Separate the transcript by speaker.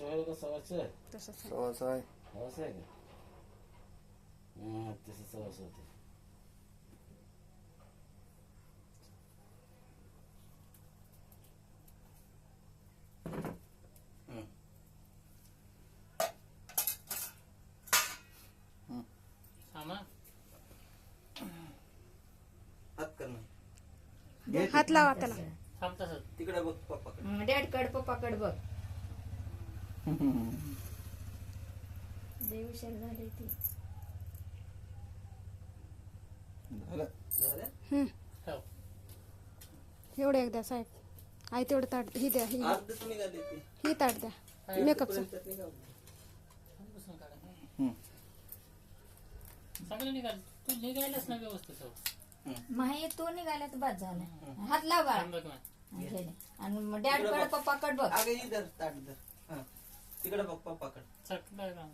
Speaker 1: व्हायला का सव्वाचं
Speaker 2: तसंच आहे.
Speaker 3: सव्वाचं आहे.
Speaker 1: सव्वाचं आहे का तसं सव्वाचं होते.
Speaker 3: हात कर ना.
Speaker 2: हात लावा त्याला.
Speaker 3: तिकडे बघ पप्पाकडे.
Speaker 4: डॅड कड पप्पाकड बघ. लय हुशार झाले ती.
Speaker 3: झालं झालं.
Speaker 2: एवढं एकदा साहेब. आई तेवढं ताट ही द्या.
Speaker 3: अर्धच निघाली ती.
Speaker 2: ही ताट द्या मेकअपचं.
Speaker 5: सगळं निघाल. तू निघायलाच ना व्यवस्थित.
Speaker 4: माही तू निघाला तर बाद झाला. हात लाव बाळा. आणि डॅड कड पप्पाकड बघ.
Speaker 3: अगं इधर ताट धर. तिकडे बघ पप्पाकडे.
Speaker 5: चकला